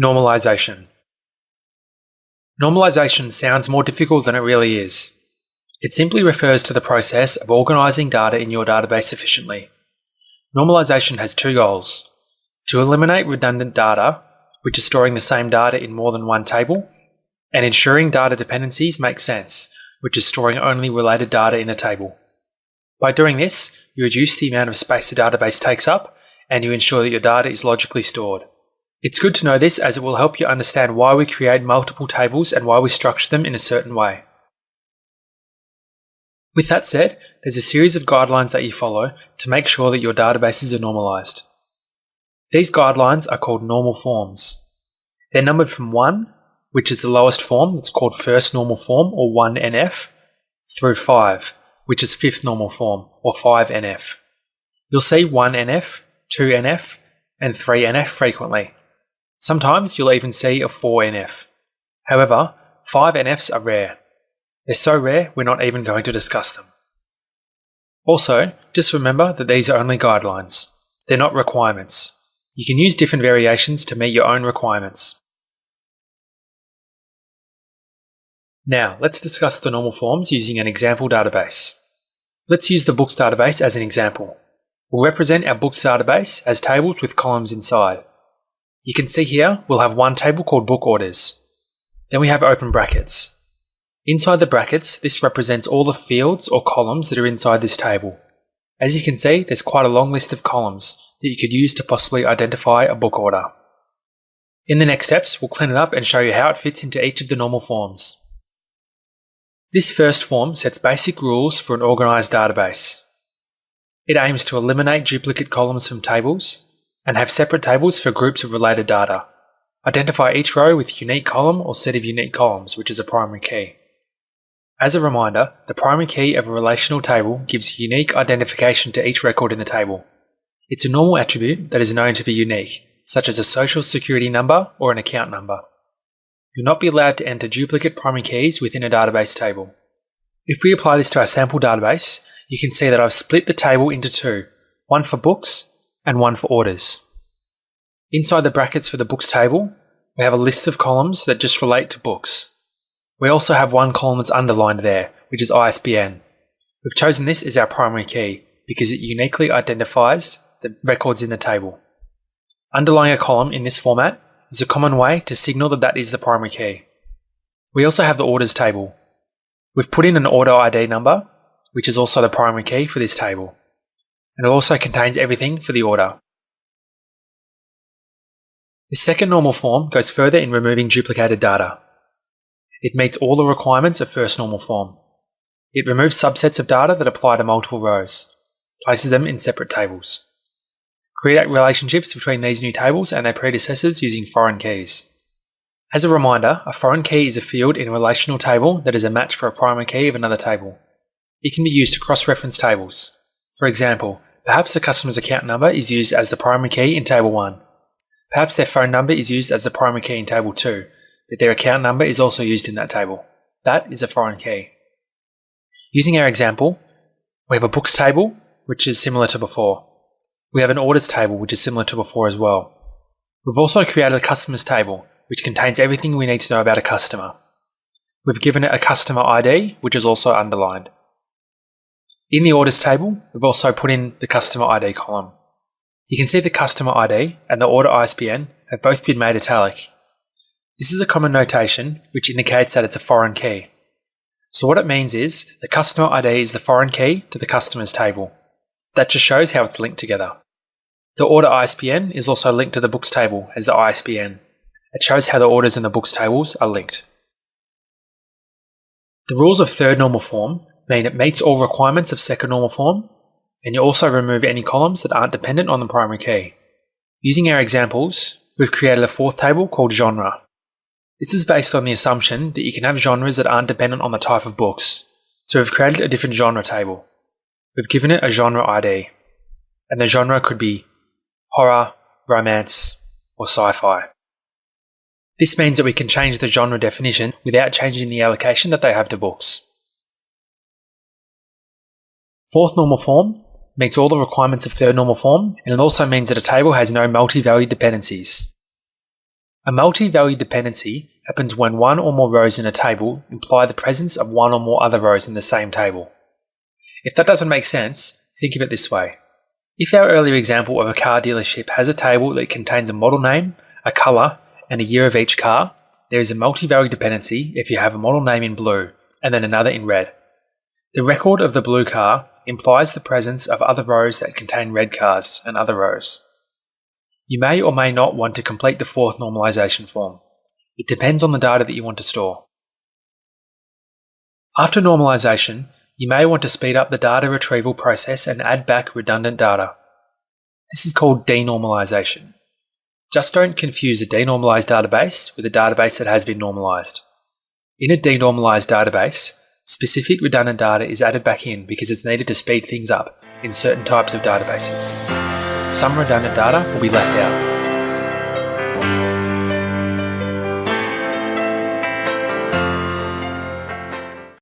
Normalization. Normalization sounds more difficult than it really is. It simply refers to the process of organising data in your database efficiently. Normalization has two goals: to eliminate redundant data, which is storing the same data in more than one table, and ensuring data dependencies make sense, which is storing only related data in a table. By doing this, you reduce the amount of space a database takes up, and you ensure that your data is logically stored. It's good to know this, as it will help you understand why we create multiple tables and why we structure them in a certain way. With that said, there's a series of guidelines that you follow to make sure that your databases are normalized. These guidelines are called normal forms. They're numbered from 1, which is the lowest form, that's called first normal form, or 1NF, through 5, which is fifth normal form, or 5NF. You'll see 1NF, 2NF, and 3NF frequently. Sometimes you'll even see a 4NF. However, 5NFs are rare. They're so rare we're not even going to discuss them. Also, just remember that these are only guidelines. They're not requirements. You can use different variations to meet your own requirements. Now, let's discuss the normal forms using an example database. Let's use the books database as an example. We'll represent our books database as tables with columns inside. You can see here we'll have one table called book orders. Then we have open brackets. Inside the brackets, this represents all the fields or columns that are inside this table. As you can see, there's quite a long list of columns that you could use to possibly identify a book order. In the next steps, we'll clean it up and show you how it fits into each of the normal forms. This first form sets basic rules for an organised database. It aims to eliminate duplicate columns from tables and have separate tables for groups of related data. Identify each row with a unique column or set of unique columns, which is a primary key. As a reminder, the primary key of a relational table gives unique identification to each record in the table. It's a normal attribute that is known to be unique, such as a social security number or an account number. You'll not be allowed to enter duplicate primary keys within a database table. If we apply this to our sample database, you can see that I've split the table into two, one for books and one for orders. Inside the brackets for the books table, we have a list of columns that just relate to books. We also have one column that's underlined there, which is ISBN. We've chosen this as our primary key because it uniquely identifies the records in the table. Underlining a column in this format is a common way to signal that that is the primary key. We also have the orders table. We've put in an order ID number, which is also the primary key for this table, and it also contains everything for the order. The second normal form goes further in removing duplicated data. It meets all the requirements of first normal form. It removes subsets of data that apply to multiple rows, places them in separate tables. Create relationships between these new tables and their predecessors using foreign keys. As a reminder, a foreign key is a field in a relational table that is a match for a primary key of another table. It can be used to cross-reference tables. For example, perhaps the customer's account number is used as the primary key in Table 1. Perhaps their phone number is used as the primary key in Table 2, but their account number is also used in that table. That is a foreign key. Using our example, we have a books table, which is similar to before. We have an orders table, which is similar to before as well. We've also created a customers table, which contains everything we need to know about a customer. We've given it a customer ID, which is also underlined. In the orders table, we've also put in the customer ID column. You can see the customer ID and the order ISBN have both been made italic. This is a common notation which indicates that it's a foreign key. So what it means is the customer ID is the foreign key to the customers table. That just shows how it's linked together. The order ISBN is also linked to the books table as the ISBN. It shows how the orders in the books tables are linked. The rules of third normal form mean it meets all requirements of second normal form, and you also remove any columns that aren't dependent on the primary key. Using our examples, we've created a fourth table called genre. This is based on the assumption that you can have genres that aren't dependent on the type of books, so we've created a different genre table. We've given it a genre ID, and the genre could be horror, romance, or sci-fi. This means that we can change the genre definition without changing the allocation that they have to books. Fourth normal form meets all the requirements of third normal form, and it also means that a table has no multi-valued dependencies. A multi-value dependency happens when one or more rows in a table imply the presence of one or more other rows in the same table. If that doesn't make sense, think of it this way. If our earlier example of a car dealership has a table that contains a model name, a colour, and a year of each car, there is a multi-value dependency if you have a model name in blue and then another in red. The record of the blue car implies the presence of other rows that contain red cars and other rows. You may or may not want to complete the fourth normalization form. It depends on the data that you want to store. After normalization, you may want to speed up the data retrieval process and add back redundant data. This is called denormalization. Just don't confuse a denormalized database with a database that has been normalized. In a denormalized database, specific redundant data is added back in because it's needed to speed things up in certain types of databases. Some redundant data will be left out.